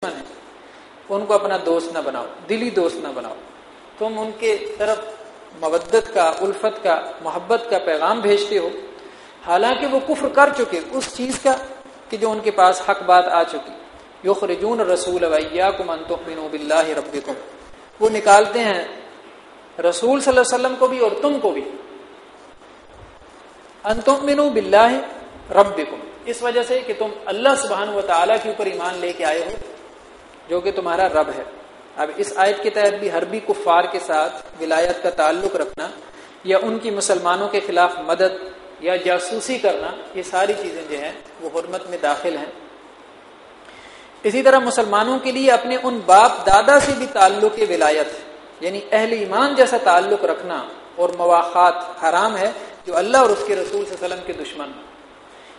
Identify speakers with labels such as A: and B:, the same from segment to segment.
A: ہیں ان کو اپنا دوست نہ بناؤ، دلی دوست نہ بناؤ. تم ان کے طرف مودت کا، الفت کا، محبت کا پیغام بھیجتے ہو، حالانکہ وہ کفر کر چکے اس چیز کا کہ جو ان کے پاس حق بات آ چکی. یخرجون الرسول وایاکم ان تؤمنوا باللہ ربکم، وہ نکالتے ہیں رسول صلی اللہ علیہ وسلم کو بھی اور تم کو بھی، ان تؤمنوا باللہ ربکم، اس وجہ سے کہ تم اللہ سبحانہ و تعالیٰ کے اوپر ایمان لے کے آئے ہو جو کہ تمہارا رب ہے. اب اس آیت کے تحت بھی حربی کفار کے ساتھ ولایت کا تعلق رکھنا یا ان کی مسلمانوں کے خلاف مدد یا جاسوسی کرنا، یہ ساری چیزیں جو ہیں وہ حرمت میں داخل ہیں. اسی طرح مسلمانوں کے لیے اپنے ان باپ دادا سے بھی تعلق ولایت، یعنی اہل ایمان جیسا تعلق رکھنا اور مواخات حرام ہے جو اللہ اور اس کے رسول صلی اللہ علیہ وسلم کے دشمن،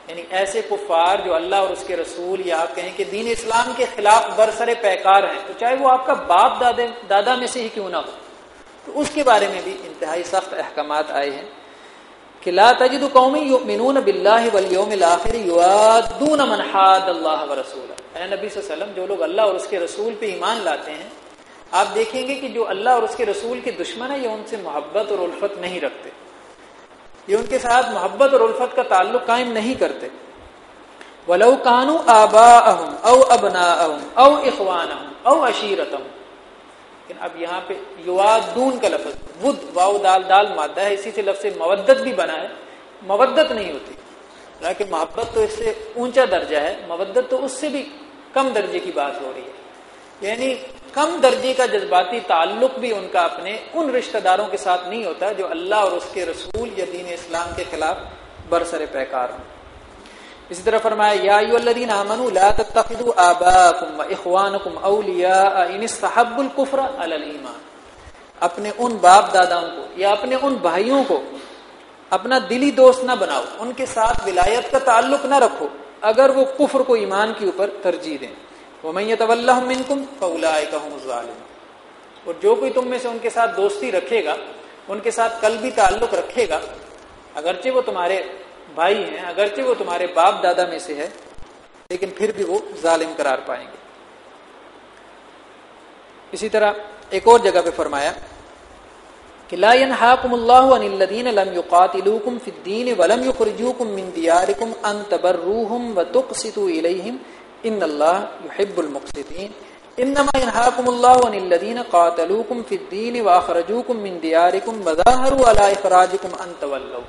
A: یعنی ایسے کفار جو اللہ اور اس کے رسول یا آپ کہیں کہ دین اسلام کے خلاف برسر پیکار ہیں، تو چاہے وہ آپ کا باپ دادا میں سے ہی کیوں نہ ہو، تو اس کے بارے میں بھی انتہائی سخت احکامات آئے ہیں کہ لا تجد قوم یؤمنون باللہ والیوم الآخر یوادون من حاد اللہ ورسولہ. اے نبی صلی اللہ علیہ وسلم، جو لوگ اللہ اور اس کے رسول پہ ایمان لاتے ہیں، آپ دیکھیں گے کہ جو اللہ اور اس کے رسول کے دشمن ہیں یہ ان سے محبت اور الفت نہیں رکھتے، یہ ان کے ساتھ محبت اور الفت کا تعلق قائم نہیں کرتے. وَلَوْ كَانُوا آبَاءَهُمْ أَوْ أَبْنَاءَهُمْ أَوْ إِخْوَانَهُمْ أَوْ عَشِيرَتَهُمْ. لیکن اب یہاں پہ یوادون کا لفظ، ود واو دال مادہ ہے، اسی سے لفظ مودت بھی بنا ہے. مودت نہیں ہوتی، لیکن محبت تو اس سے اونچا درجہ ہے، مودت تو اس سے بھی کم درجے کی بات ہو رہی ہے. یعنی کم درجے کا جذباتی تعلق بھی ان کا اپنے ان رشتہ داروں کے ساتھ نہیں ہوتا جو اللہ اور اس کے رسول یا دین اسلام کے خلاف برسر پیکار ہوں. اسی طرح فرمایا یا ایھا الذین آمنوا لا تتخذوا آباءکم واخوانکم اولیاء ان استحبوا الکفر علی الایمان. اپنے ان باپ داداؤں کو یا اپنے ان بھائیوں کو اپنا دلی دوست نہ بناؤ، ان کے ساتھ ولایت کا تعلق نہ رکھو اگر وہ کفر کو ایمان کے اوپر ترجیح دیں. وَمَن يَتَوَلَّهُم مِّنكُمْ فَأُولَٰئِكَ هُمُ الظَّالِمُونَ. اور جو کوئی تم میں سے ان کے ساتھ دوستی رکھے گا، ان کے ساتھ قلبی تعلق رکھے گا، اگرچہ وہ تمہارے بھائی ہیں، اگرچہ وہ تمہارے باپ دادا میں سے ہے، لیکن پھر بھی وہ ظالم قرار پائیں گے. اسی طرح ایک اور جگہ پہ فرمایا کہ لا ينهاكم الله عن الذين لم يقاتلوكم في الدين ولم يخرجوكم من دياركم ان تبروهم وتقسطوا اليهم ان اللہ يحب المقسطین. انما ينهاكم الله عن الذين قاتلوكم في الدين واخرجوكم من دياركم وظاهروا على اخراجكم ان تولوا.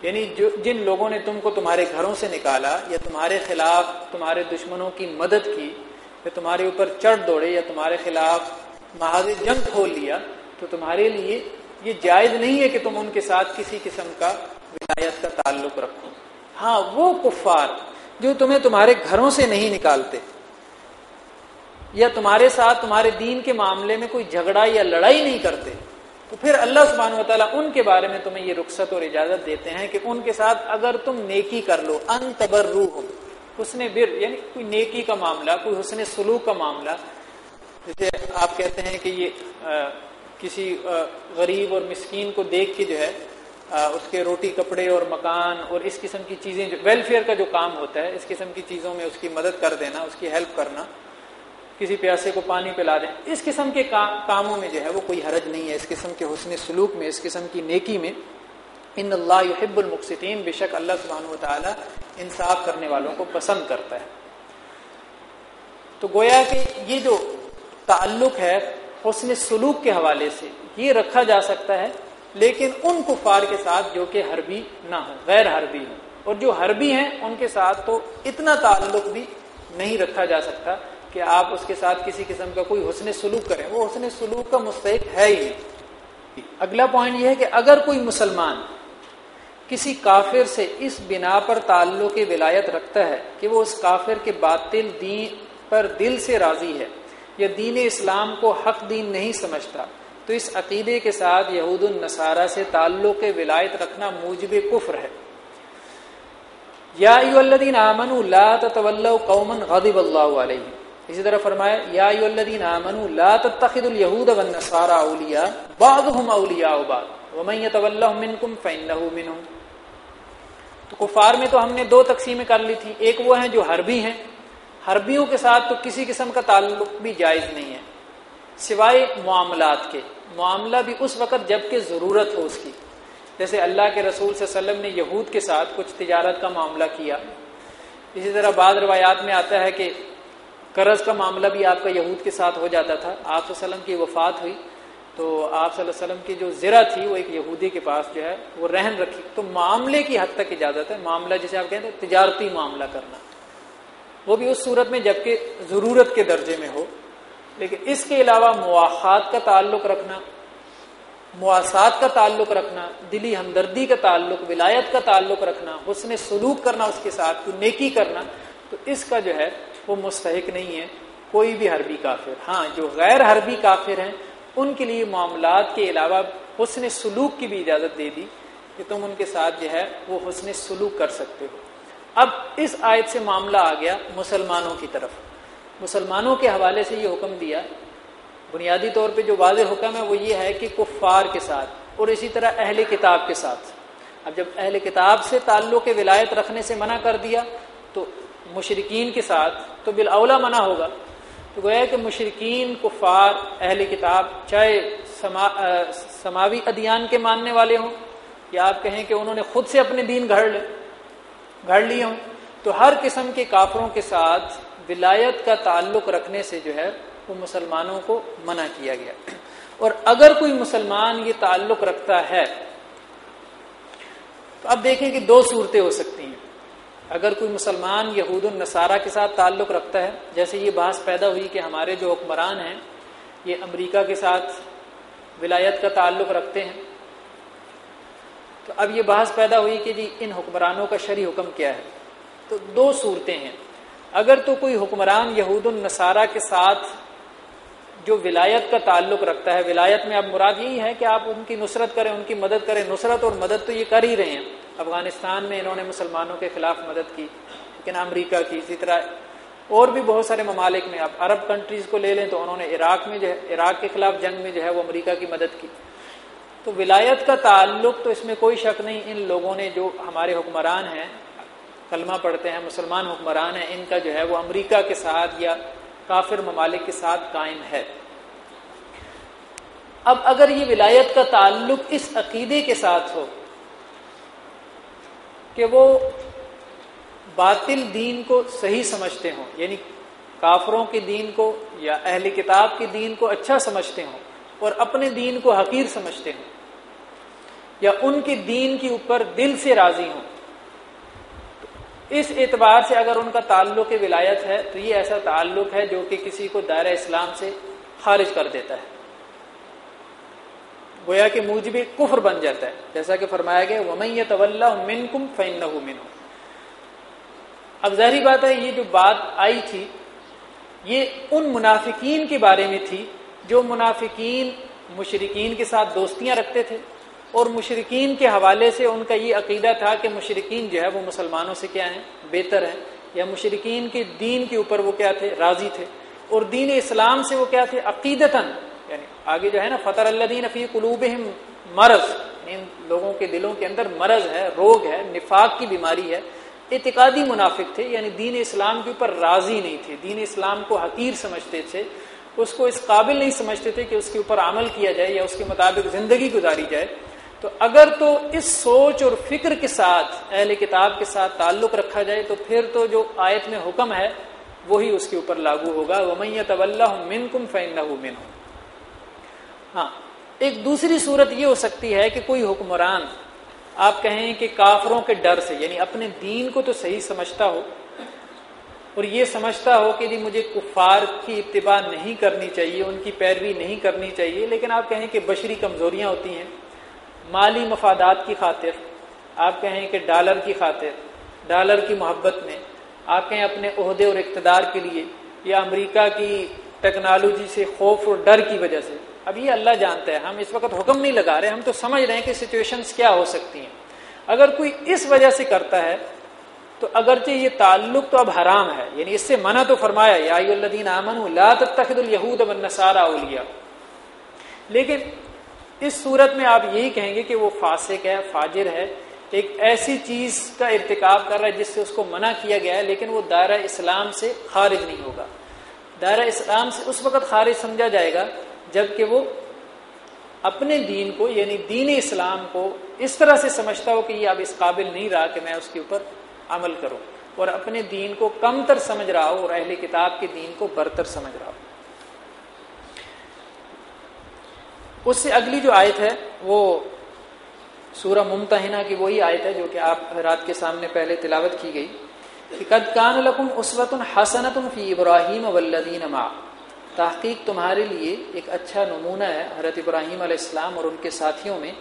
A: یعنی جن لوگوں نے تم کو تمہارے گھروں سے نکالا یا تمہارے خلاف تمہارے دشمنوں کی مدد کی یا تمہارے اوپر چڑھ دوڑے یا تمہارے خلاف محاذ جنگ کھول لیا، تو تمہارے لیے یہ جائز نہیں ہے کہ تم ان کے ساتھ کسی قسم کا ولایت کا تعلق رکھو. ہاں، وہ کفار جو تمہیں تمہارے گھروں سے نہیں نکالتے یا تمہارے ساتھ تمہارے دین کے معاملے میں کوئی جھگڑا یا لڑائی نہیں کرتے، تو پھر اللہ سبحانہ و تعالیٰ ان کے بارے میں تمہیں یہ رخصت اور اجازت دیتے ہیں کہ ان کے ساتھ اگر تم نیکی کر لو، ان تبروہم، حسن بر یعنی کوئی نیکی کا معاملہ، کوئی حسن سلوک کا معاملہ. جیسے آپ کہتے ہیں کہ یہ کسی غریب اور مسکین کو دیکھ کے جو ہے اس کے روٹی کپڑے اور مکان اور اس قسم کی چیزیں، جو ویلفیئر کا جو کام ہوتا ہے، اس قسم کی چیزوں میں اس کی مدد کر دینا، اس کی ہیلپ کرنا، کسی پیاسے کو پانی پلا دیں، اس قسم کے کاموں میں جو ہے وہ کوئی حرج نہیں ہے. اس قسم کے حسن سلوک میں، اس قسم کی نیکی میں ان اللہ یحب المقسطین، بے شک اللہ سبحانہ و تعالی انصاف کرنے والوں کو پسند کرتا ہے. تو گویا کہ یہ جو تعلق ہے حسن سلوک کے حوالے سے یہ رکھا جا سکتا ہے، لیکن ان کفار کے ساتھ جو کہ حربی نہ ہوں، غیر حربی ہوں. اور جو حربی ہیں ان کے ساتھ تو اتنا تعلق بھی نہیں رکھا جا سکتا کہ آپ اس کے ساتھ کسی قسم کا کوئی حسن سلوک کریں، وہ حسن سلوک کا مستحق ہے ہی نہیں. اگلا پوائنٹ یہ ہے کہ اگر کوئی مسلمان کسی کافر سے اس بنا پر تعلق ولایت رکھتا ہے کہ وہ اس کافر کے باطل دین پر دل سے راضی ہے یا دین اسلام کو حق دین نہیں سمجھتا، تو اس عقیدے کے ساتھ یہود النصارہ سے تعلق ولایت رکھنا موجب کفر ہے. یا ایھا الذین آمنوا لا تتولوا قوما غضب اللہ علیہم. اسی طرح فرمایا یا ایھا الذین آمنوا لا تتخذوا اليہود والنصارى اولیاء بعضهم اولیاء بعض ومن یتولهم منکم فانہ منهم. تو کفار میں تو ہم نے دو تقسیمیں کر لی تھی، ایک وہ ہیں جو حربی ہیں حربیوں کے ساتھ تو کسی قسم کا تعلق بھی جائز نہیں ہے سوائے معاملات کے. معاملہ بھی اس وقت جب کہ ضرورت ہو اس کی. جیسے اللہ کے رسول صلی اللہ علیہ وسلم نے یہود کے ساتھ کچھ تجارت کا معاملہ کیا. اسی طرح بعض روایات میں آتا ہے کہ قرض کا معاملہ بھی آپ کا یہود کے ساتھ ہو جاتا تھا. آپ صلی اللہ علیہ وسلم کی وفات ہوئی تو آپ صلی اللہ علیہ وسلم کی جو زرہ تھی وہ ایک یہودی کے پاس جو ہے وہ رہن رکھی. تو معاملے کی حد تک اجازت ہے. معاملہ جسے آپ کہتے ہیں تجارتی معاملہ کرنا, وہ بھی اس صورت میں جب کہ ضرورت کے درجے میں ہو. لیکن اس کے علاوہ مواخات کا تعلق رکھنا, مواسات کا تعلق رکھنا, دلی ہمدردی کا تعلق, ولایت کا تعلق رکھنا, حسن سلوک کرنا اس کے ساتھ, کوئی نیکی کرنا, تو اس کا جو ہے وہ مستحق نہیں ہے کوئی بھی حربی کافر. ہاں جو غیر حربی کافر ہیں ان کے لیے معاملات کے علاوہ حسن سلوک کی بھی اجازت دے دی کہ تم ان کے ساتھ جو ہے وہ حسن سلوک کر سکتے ہو. اب اس آیت سے معاملہ آ گیا مسلمانوں کی طرف. مسلمانوں کے حوالے سے یہ حکم دیا, بنیادی طور پہ جو واضح حکم ہے وہ یہ ہے کہ کفار کے ساتھ اور اسی طرح اہل کتاب کے ساتھ. اب جب اہل کتاب سے تعلق ولایت رکھنے سے منع کر دیا تو مشرکین کے ساتھ تو بالاولیٰ منع ہوگا. تو گویا کہ مشرکین, کفار, اہل کتاب, چاہے سماوی ادیان کے ماننے والے ہوں یا آپ کہیں کہ انہوں نے خود سے اپنے دین گھڑ لیے ہوں, تو ہر قسم کے کافروں کے ساتھ ولایت کا تعلق رکھنے سے جو ہے وہ مسلمانوں کو منع کیا گیا. اور اگر کوئی مسلمان یہ تعلق رکھتا ہے تو اب دیکھیں کہ دو صورتیں ہو سکتی ہیں. اگر کوئی مسلمان یہود النصارہ کے ساتھ تعلق رکھتا ہے, جیسے یہ بحث پیدا ہوئی کہ ہمارے جو حکمران ہیں یہ امریکہ کے ساتھ ولایت کا تعلق رکھتے ہیں, تو اب یہ بحث پیدا ہوئی کہ جی ان حکمرانوں کا شرعی حکم کیا ہے. تو دو صورتیں ہیں. اگر تو کوئی حکمران یہود النصارہ کے ساتھ جو ولایت کا تعلق رکھتا ہے, ولایت میں اب مراد یہی ہے کہ آپ ان کی نصرت کریں, ان کی مدد کریں. نصرت اور مدد تو یہ کر ہی رہے ہیں. افغانستان میں انہوں نے مسلمانوں کے خلاف مدد کی, لیکن امریکہ کی, اسی طرح اور بھی بہت سارے ممالک میں. آپ عرب کنٹریز کو لے لیں تو انہوں نے عراق میں جو ہے عراق کے خلاف جنگ میں جو ہے وہ امریکہ کی مدد کی. تو ولایت کا تعلق تو اس میں کوئی شک نہیں ان لوگوں نے, جو ہمارے حکمران ہیں, کلمہ پڑھتے ہیں, مسلمان حکمران ہیں, ان کا جو ہے وہ امریکہ کے ساتھ یا کافر ممالک کے ساتھ قائم ہے. اب اگر یہ ولایت کا تعلق اس عقیدے کے ساتھ ہو کہ وہ باطل دین کو صحیح سمجھتے ہوں, یعنی کافروں کے دین کو یا اہل کتاب کے دین کو اچھا سمجھتے ہوں اور اپنے دین کو حقیر سمجھتے ہوں, یا ان کے دین کے اوپر دل سے راضی ہوں, اس اعتبار سے اگر ان کا تعلق ولایت ہے تو یہ ایسا تعلق ہے جو کہ کسی کو دائرہ اسلام سے خارج کر دیتا ہے, گویا کہ موجب کفر بن جاتا ہے. جیسا کہ فرمایا گیا وَمَن يَتَوَلَّهُ مِنكُمْ فَإِنَّهُ مِنْهُمْ. اب ظاہری بات ہے یہ جو بات آئی تھی یہ ان منافقین کے بارے میں تھی جو منافقین مشرکین کے ساتھ دوستیاں رکھتے تھے, اور مشرکین کے حوالے سے ان کا یہ عقیدہ تھا کہ مشرکین جو ہے وہ مسلمانوں سے کیا ہیں, بہتر ہیں, یا مشرکین کے دین کے اوپر وہ کیا تھے, راضی تھے, اور دین اسلام سے وہ کیا تھے, عقیدتاً. یعنی آگے جو ہے نا فطر الذین فی قلوبہم مرض, ان لوگوں کے دلوں کے اندر مرض ہے, روگ ہے, نفاق کی بیماری ہے, اعتقادی منافق تھے, یعنی دین اسلام کے اوپر راضی نہیں تھے, دین اسلام کو حقیر سمجھتے تھے, اس کو اس قابل نہیں سمجھتے تھے کہ اس کے اوپر عمل کیا جائے یا اس کے مطابق زندگی گزاری جائے. تو اگر تو اس سوچ اور فکر کے ساتھ اہل کتاب کے ساتھ تعلق رکھا جائے تو پھر تو جو آیت میں حکم ہے وہی اس کے اوپر لاگو ہوگا, وَمَن يَتَوَلَّهُم مِّنكُمْ فَإِنَّهُ مِنْهُمْ. ہاں, ایک دوسری صورت یہ ہو سکتی ہے کہ کوئی حکمران آپ کہیں کہ کافروں کے ڈر سے, یعنی اپنے دین کو تو صحیح سمجھتا ہو اور یہ سمجھتا ہو کہ جی مجھے کفار کی اتباع نہیں کرنی چاہیے, ان کی پیروی نہیں کرنی چاہیے, لیکن آپ کہیں کہ بشری کمزوریاں ہوتی ہیں, مالی مفادات کی خاطر, آپ کہیں کہ ڈالر کی خاطر, ڈالر کی محبت میں, آپ کہیں اپنے عہدے اور اقتدار کے لیے, یا امریکہ کی ٹیکنالوجی سے خوف اور ڈر کی وجہ سے. اب یہ اللہ جانتا ہے, ہم اس وقت حکم نہیں لگا رہے, ہم تو سمجھ رہے ہیں کہ سچویشنز کیا ہو سکتی ہیں. اگر کوئی اس وجہ سے کرتا ہے تو اگرچہ یہ تعلق تو اب حرام ہے, یعنی اس سے منع تو فرمایا یا ایھا الذین آمنوا لا تتخذوا اليہود والنصارى اولیاء, لیکن اس صورت میں آپ یہی کہیں گے کہ وہ فاسق ہے, فاجر ہے, ایک ایسی چیز کا ارتکاب کر رہا ہے جس سے اس کو منع کیا گیا ہے، لیکن وہ دائرہ اسلام سے خارج نہیں ہوگا. دائرہ اسلام سے اس وقت خارج سمجھا جائے گا جب کہ وہ اپنے دین کو یعنی دین اسلام کو اس طرح سے سمجھتا ہو کہ یہ اب اس قابل نہیں رہا کہ میں اس کے اوپر عمل کروں، اور اپنے دین کو کم تر سمجھ رہا ہو اور اہل کتاب کے دین کو برتر سمجھ رہا ہو. اس سے اگلی جو آیت ہے وہ سورہ ممتحنہ کی وہی آیت ہے جو کہ آپ حضرات کے سامنے پہلے تلاوت کی گئی کہ قد کان لکم اسوۃ حسنۃ فی ابراہیم والذین معہ، تحقیق تمہارے لیے ایک اچھا نمونہ ہے حضرت ابراہیم علیہ السلام اور ان کے ساتھیوں میں.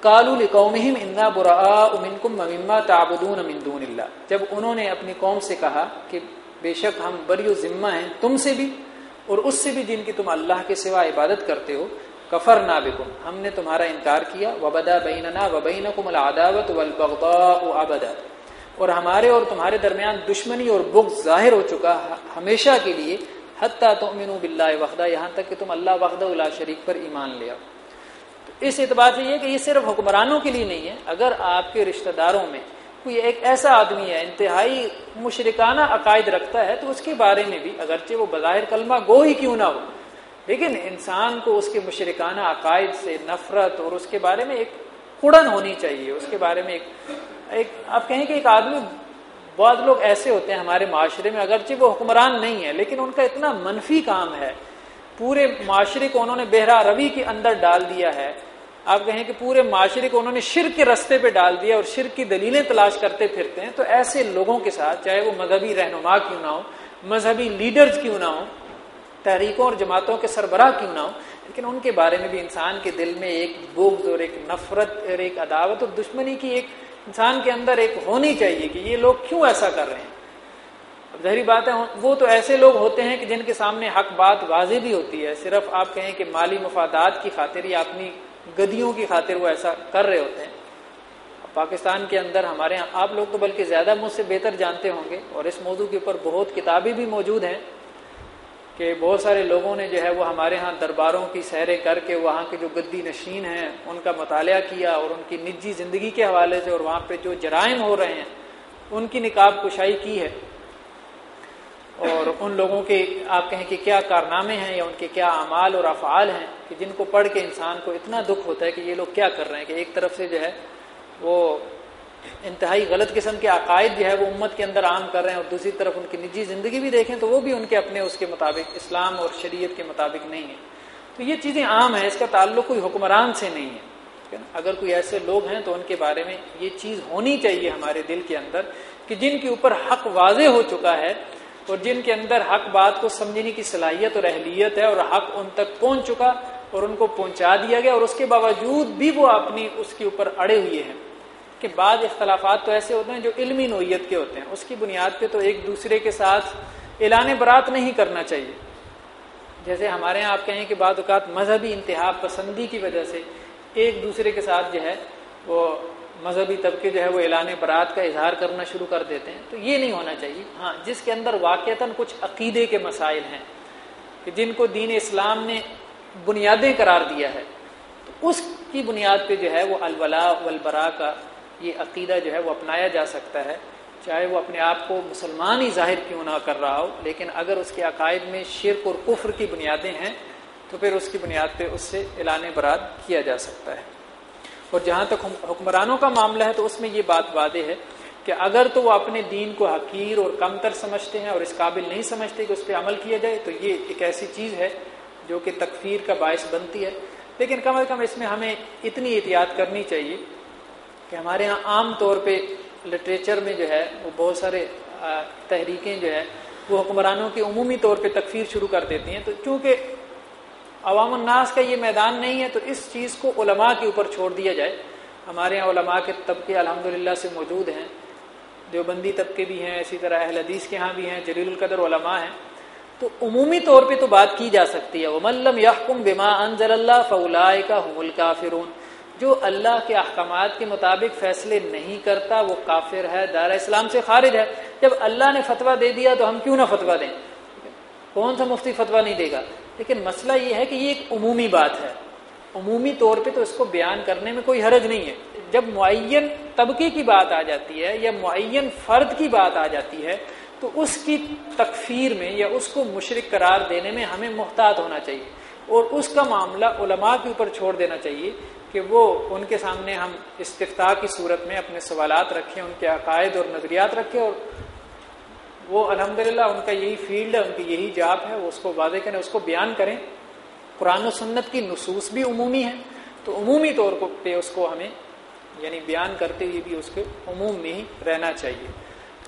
A: قالوا لقومہم انا براء منکم ومما تعبدون من دون اللہ، جب انہوں نے اپنی قوم سے کہا کہ بے شک ہم بری و ذمہ ہیں تم سے بھی اور اس سے بھی جن کی تم اللہ کے سوا عبادت کرتے ہو. کفرنا بکم، ہم نے تمہارا انکار کیا. وبدا بیننا وبینکم العداوۃ والبغضاء ابدا، اور ہمارے اور تمہارے درمیان دشمنی اور بغض ظاہر ہو چکا ہمیشہ کے لیے. حتی تؤمنوا باللہ وحدہ، یہاں تک کہ تم اللہ وحدہ لا شریک پر ایمان لے آؤ. تو اس اعتبار سے یہ کہ یہ صرف حکمرانوں کے لیے نہیں ہے، اگر آپ کے رشتہ داروں میں کوئی ایک ایسا آدمی ہے انتہائی مشرکانہ عقائد رکھتا ہے تو اس کے بارے میں بھی اگرچہ وہ بظاہر کلمہ گو ہی کیوں نہ ہو، لیکن انسان کو اس کے مشرکانہ عقائد سے نفرت اور اس کے بارے میں ایک کڑن ہونی چاہیے. اس کے بارے میں ایک آپ کہیں کہ ایک آدمی، بعض لوگ ایسے ہوتے ہیں ہمارے معاشرے میں اگرچہ وہ حکمران نہیں ہے لیکن ان کا اتنا منفی کام ہے، پورے معاشرے کو انہوں نے بہرا روی کے اندر ڈال دیا ہے. آپ کہیں کہ پورے معاشرے کو انہوں نے شرک کے رستے پہ ڈال دیا اور شرک کی دلیلیں تلاش کرتے پھرتے ہیں. تو ایسے لوگوں کے ساتھ چاہے وہ مذہبی رہنما کیوں نہ ہو، مذہبی لیڈرز کیوں نہ ہو، تحریکوں اور جماعتوں کے سربراہ کیوں نہ ہو، لیکن ان کے بارے میں بھی انسان کے دل میں ایک بغض اور ایک نفرت اور ایک عداوت اور دشمنی کی ایک انسان کے اندر ایک ہونی چاہیے کہ یہ لوگ کیوں ایسا کر رہے ہیں. اب ظاہری بات ہے وہ تو ایسے لوگ ہوتے ہیں کہ جن کے سامنے حق بات واضح بھی ہوتی ہے، صرف آپ کہیں کہ مالی مفادات کی خاطر یا اپنی گدیوں کی خاطر وہ ایسا کر رہے ہوتے ہیں. پاکستان کے اندر ہمارے یہاں آپ لوگ تو بلکہ زیادہ مجھ سے بہتر جانتے ہوں گے اور اس موضوع کے اوپر بہت کتابیں بھی موجود ہیں کہ بہت سارے لوگوں نے جو ہے وہ ہمارے ہاں درباروں کی سیریں کر کے وہاں کے جو گدی نشین ہیں ان کا مطالعہ کیا اور ان کی نجی زندگی کے حوالے سے اور وہاں پہ جو جرائم ہو رہے ہیں ان کی نقاب کشائی کی ہے، اور ان لوگوں کے آپ کہیں کہ کیا کارنامے ہیں یا ان کے کیا اعمال اور افعال ہیں کہ جن کو پڑھ کے انسان کو اتنا دکھ ہوتا ہے کہ یہ لوگ کیا کر رہے ہیں. کہ ایک طرف سے جو ہے وہ انتہائی غلط قسم کے عقائد جو ہے وہ امت کے اندر عام کر رہے ہیں اور دوسری طرف ان کی نجی زندگی بھی دیکھیں تو وہ بھی ان کے اپنے اس کے مطابق اسلام اور شریعت کے مطابق نہیں ہے. تو یہ چیزیں عام ہیں، اس کا تعلق کوئی حکمران سے نہیں ہے. اگر کوئی ایسے لوگ ہیں تو ان کے بارے میں یہ چیز ہونی چاہیے ہمارے دل کے اندر کہ جن کے اوپر حق واضح ہو چکا ہے اور جن کے اندر حق بات کو سمجھنے کی صلاحیت اور اہلیت ہے اور حق ان تک پہنچ چکا اور ان کو پہنچا دیا گیا، اور اس کے باوجود بھی وہ اپنی اس کے اوپر اڑے ہوئے ہیں. کہ بعض اختلافات تو ایسے ہوتے ہیں جو علمی نوعیت کے ہوتے ہیں، اس کی بنیاد پہ تو ایک دوسرے کے ساتھ اعلان برات نہیں کرنا چاہیے. جیسے ہمارے یہاں آپ کہیں کہ بعض اوقات مذہبی انتہا پسندی کی وجہ سے ایک دوسرے کے ساتھ جو ہے وہ مذہبی طبقے جو ہے وہ اعلان برات کا اظہار کرنا شروع کر دیتے ہیں. تو یہ نہیں ہونا چاہیے. ہاں، جس کے اندر واقعتاً کچھ عقیدے کے مسائل ہیں کہ جن کو دین اسلام نے بنیادیں قرار دیا ہے، تو اس کی بنیاد پہ جو ہے وہ الولاء والبراء کا یہ عقیدہ جو ہے وہ اپنایا جا سکتا ہے، چاہے وہ اپنے آپ کو مسلمان ہی ظاہر کیوں نہ کر رہا ہو. لیکن اگر اس کے عقائد میں شرک اور کفر کی بنیادیں ہیں تو پھر اس کی بنیاد پہ اس سے اعلان برات کیا جا سکتا ہے. اور جہاں تک حکمرانوں کا معاملہ ہے تو اس میں یہ بات واضح ہے کہ اگر تو وہ اپنے دین کو حقیر اور کمتر سمجھتے ہیں اور اس قابل نہیں سمجھتے کہ اس پہ عمل کیا جائے تو یہ ایک ایسی چیز ہے جو کہ تکفیر کا باعث بنتی ہے. لیکن کم از کم اس میں ہمیں اتنی احتیاط کرنی چاہیے کہ ہمارے ہاں عام طور پہ لٹریچر میں جو ہے وہ بہت سارے تحریکیں جو ہے وہ حکمرانوں کی عمومی طور پہ تکفیر شروع کر دیتی ہیں. تو چونکہ عوام الناس کا یہ میدان نہیں ہے تو اس چیز کو علماء کے اوپر چھوڑ دیا جائے. ہمارے یہاں علماء کے طبقے الحمدللہ سے موجود ہیں، دیوبندی طبقے بھی ہیں، اسی طرح اہل حدیث کے ہاں بھی ہیں، جلیل القدر علماء ہیں. تو عمومی طور پہ تو بات کی جا سکتی ہے. وَمَن لَّمْ يَحْكُم بِمَا أَنزَلَ اللَّهُ فَأُولَٰئِكَ هُمُ الْكَافِرُونَ، جو اللہ کے احکامات کے مطابق فیصلے نہیں کرتا وہ کافر ہے، دائرہ اسلام سے خارج ہے. جب اللہ نے فتویٰ دے دیا تو ہم کیوں نہ فتویٰ دیں؟ کون سا مفتی فتویٰ نہیں دے گا؟ لیکن مسئلہ یہ ہے کہ یہ ایک عمومی بات ہے، عمومی طور پہ تو اس کو بیان کرنے میں کوئی حرج نہیں ہے. جب معین طبقے کی بات آ جاتی ہے یا معین فرد کی بات آ جاتی ہے تو اس کی تکفیر میں یا اس کو مشرک قرار دینے میں ہمیں محتاط ہونا چاہیے، اور اس کا معاملہ علماء کے اوپر چھوڑ دینا چاہیے کہ وہ ان کے سامنے ہم استفتاء کی صورت میں اپنے سوالات رکھیں، ان کے عقائد اور نظریات رکھیں، اور وہ الحمدللہ ان کا یہی فیلڈ ہے، ان کی یہی جاب ہے، وہ اس کو واضح کریں، اس کو بیان کریں۔ قرآن و سنت کی نصوص بھی عمومی ہیں، تو عمومی طور پہ اس کو ہمیں یعنی بیان کرتے ہوئے بھی اس کے عموم میں ہی رہنا چاہیے۔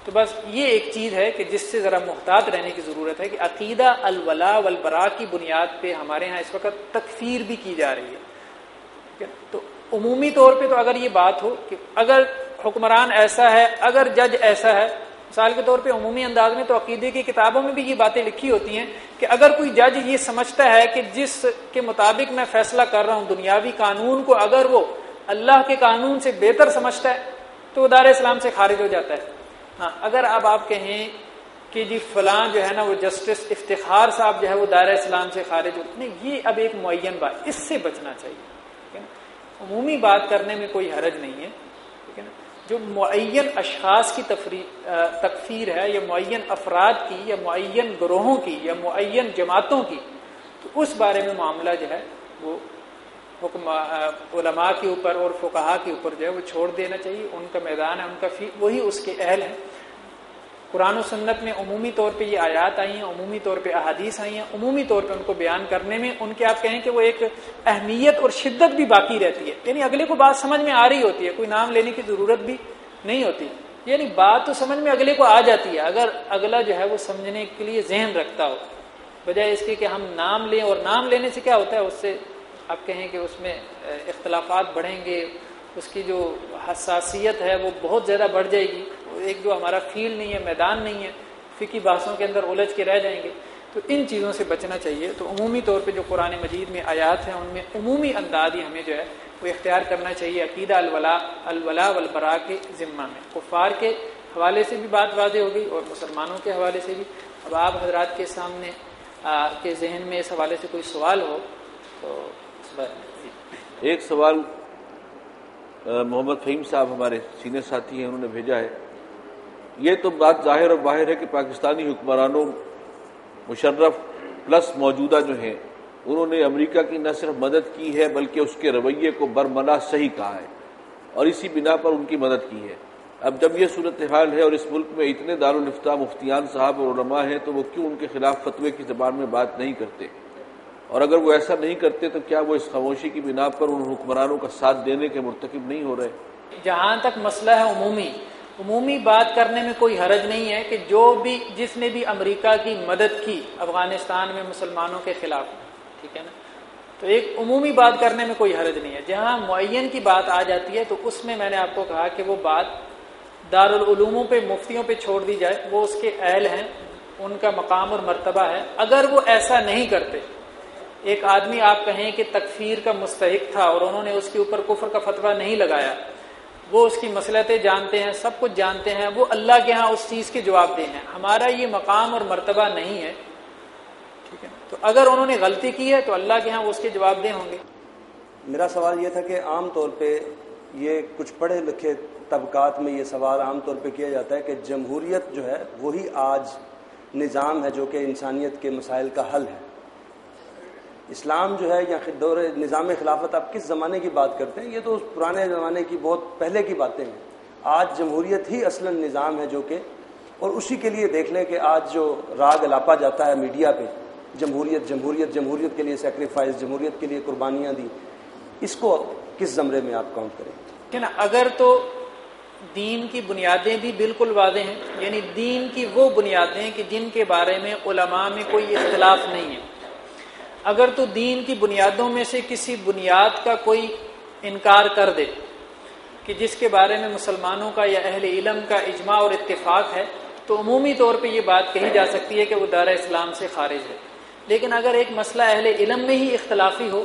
A: تو بس یہ ایک چیز ہے کہ جس سے ذرا محتاط رہنے کی ضرورت ہے کہ عقیدہ الولاء والبراء کی بنیاد پہ ہمارے ہاں اس وقت تکفیر بھی کی جا رہی ہے۔ تو عمومی طور پہ تو اگر یہ بات ہو کہ اگر حکمران ایسا ہے، اگر جج ایسا ہے، مثال کے طور پہ عمومی انداز میں تو عقیدے کی کتابوں میں بھی یہ باتیں لکھی ہوتی ہیں کہ اگر کوئی جج یہ سمجھتا ہے کہ جس کے مطابق میں فیصلہ کر رہا ہوں دنیاوی قانون کو اگر وہ اللہ کے قانون سے بہتر سمجھتا ہے تو وہ دار اسلام سے خارج ہو جاتا ہے۔ ہاں، اگر اب آپ کہیں کہ جی فلاں جو ہے نا وہ جسٹس افتخار صاحب جو ہے وہ دائرہ اسلام سے خارج ہو، نہیں، یہ اب ایک معین بات، اس سے بچنا چاہیے، ٹھیک ہے نا۔ عمومی بات کرنے میں کوئی حرج نہیں ہے، ٹھیک ہے نا۔ جو معین اشخاص کی تکفیر ہے یا معین افراد کی یا معین گروہوں کی یا معین جماعتوں کی، تو اس بارے میں معاملہ جو ہے وہ حکم علماء کے اوپر اور فقہاء کے اوپر جو ہے وہ چھوڑ دینا چاہیے، ان کا میدان ہے، ان کا وہی اس کے اہل ہیں۔ قرآن و سنت میں عمومی طور پہ یہ آیات آئی ہیں، عمومی طور پہ احادیث آئی ہیں، عمومی طور پہ ان کو بیان کرنے میں ان کے آپ کہیں کہ وہ ایک اہمیت اور شدت بھی باقی رہتی ہے، یعنی اگلے کو بات سمجھ میں آ رہی ہوتی ہے، کوئی نام لینے کی ضرورت بھی نہیں ہوتی، یعنی بات تو سمجھ میں اگلے کو آ جاتی ہے اگر اگلا جو ہے وہ سمجھنے کے لیے ذہن رکھتا ہو، بجائے اس کے کہ ہم نام لیں، اور نام لینے سے کیا ہوتا ہے، اس سے آپ کہیں کہ اس میں اختلافات بڑھیں گے، اس کی جو حساسیت ہے وہ بہت زیادہ بڑھ جائے گی، ایک جو ہمارا فیلڈ نہیں ہے، میدان نہیں ہے، فقہی بحثوں کے اندر الجھ کے رہ جائیں گے، تو ان چیزوں سے بچنا چاہیے۔ تو عمومی طور پہ جو قرآن مجید میں آیات ہیں ان میں عمومی انداز ہی ہمیں جو ہے وہ اختیار کرنا چاہیے عقیدہ الولاء والبراء کے ذمہ میں۔ کفار کے حوالے سے بھی بات واضح ہو گئی اور مسلمانوں کے حوالے سے بھی۔ اب آپ حضرات کے سامنے کے ذہن میں اس حوالے سے کوئی سوال ہو تو اس بارے میں۔
B: ایک سوال محمد فہیم صاحب ہمارے سینئر ساتھی ہیں، انہوں نے بھیجا ہے۔ یہ تو بات ظاہر اور باہر ہے کہ پاکستانی حکمرانوں مشرف پلس موجودہ جو ہیں انہوں نے امریکہ کی نہ صرف مدد کی ہے بلکہ اس کے رویے کو برملا صحیح کہا ہے اور اسی بنا پر ان کی مدد کی ہے۔ اب جب یہ صورتحال ہے اور اس ملک میں اتنے دارالافتاء مفتیان صاحب اور علماء ہیں تو وہ کیوں ان کے خلاف فتوے کی زبان میں بات نہیں کرتے؟ اور اگر وہ ایسا نہیں کرتے تو کیا وہ اس خاموشی کی بنا پر ان حکمرانوں کا ساتھ دینے کے مرتکب نہیں ہو رہے؟
A: جہاں تک مسئلہ ہے عمومی بات کرنے میں کوئی حرج نہیں ہے کہ جس نے بھی امریکہ کی مدد کی افغانستان میں مسلمانوں کے خلاف، ٹھیک ہے نا، تو ایک عمومی بات کرنے میں کوئی حرج نہیں ہے۔ جہاں معین کی بات آ جاتی ہے تو اس میں نے آپ کو کہا کہ وہ بات دارالعلوموں پہ مفتیوں پہ چھوڑ دی جائے، وہ اس کے اہل ہیں، ان کا مقام اور مرتبہ ہے۔ اگر وہ ایسا نہیں کرتے، ایک آدمی آپ کہیں کہ تکفیر کا مستحق تھا اور انہوں نے اس کے اوپر کفر کا فتویٰ نہیں لگایا، وہ اس کی مصلحتیں جانتے ہیں، سب کچھ جانتے ہیں، وہ اللہ کے ہاں اس چیز کے جواب دہ ہیں، ہمارا یہ مقام اور مرتبہ نہیں ہے، ٹھیک ہے۔ تو اگر انہوں نے غلطی کی ہے تو اللہ کے ہاں وہ اس کے جواب دہ ہوں گے۔
C: میرا سوال یہ تھا کہ عام طور پہ یہ کچھ پڑھے لکھے طبقات میں یہ سوال عام طور پہ کیا جاتا ہے کہ جمہوریت جو ہے وہی آج نظام ہے جو کہ انسانیت کے مسائل کا حل ہے۔ اسلام جو ہے یا دور نظام خلافت آپ کس زمانے کی بات کرتے ہیں، یہ تو اس پرانے زمانے کی بہت پہلے کی باتیں ہیں۔ آج جمہوریت ہی اصلا نظام ہے جو کہ، اور اسی کے لیے دیکھ لیں کہ آج جو راگ الاپا جاتا ہے میڈیا پہ، جمہوریت جمہوریت جمہوریت کے لیے سیکریفائس، جمہوریت کے لیے قربانیاں دی، اس کو کس زمرے میں آپ کاؤنٹ کریں؟
A: کہ نا، اگر تو دین کی بنیادیں بھی بالکل واضح ہیں، یعنی دین کی وہ بنیادیں کہ جن کے بارے میں علماء میں کوئی اختلاف نہیں ہے، اگر تو دین کی بنیادوں میں سے کسی بنیاد کا کوئی انکار کر دے کہ جس کے بارے میں مسلمانوں کا یا اہل علم کا اجماع اور اتفاق ہے، تو عمومی طور پہ یہ بات کہی جا سکتی ہے کہ وہ دائرہ اسلام سے خارج ہے۔ لیکن اگر ایک مسئلہ اہل علم میں ہی اختلافی ہو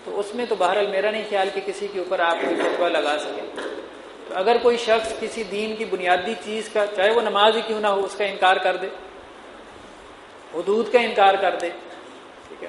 A: تو اس میں تو بہرحال میرا نہیں خیال کہ کسی کے اوپر آپ کوئی فتویٰ لگا سکیں۔ تو اگر کوئی شخص کسی دین کی بنیادی چیز کا، چاہے وہ نماز ہی کیوں نہ ہو، اس کا انکار کر دے، حدود کا انکار کر دے، ٹھیک ہے،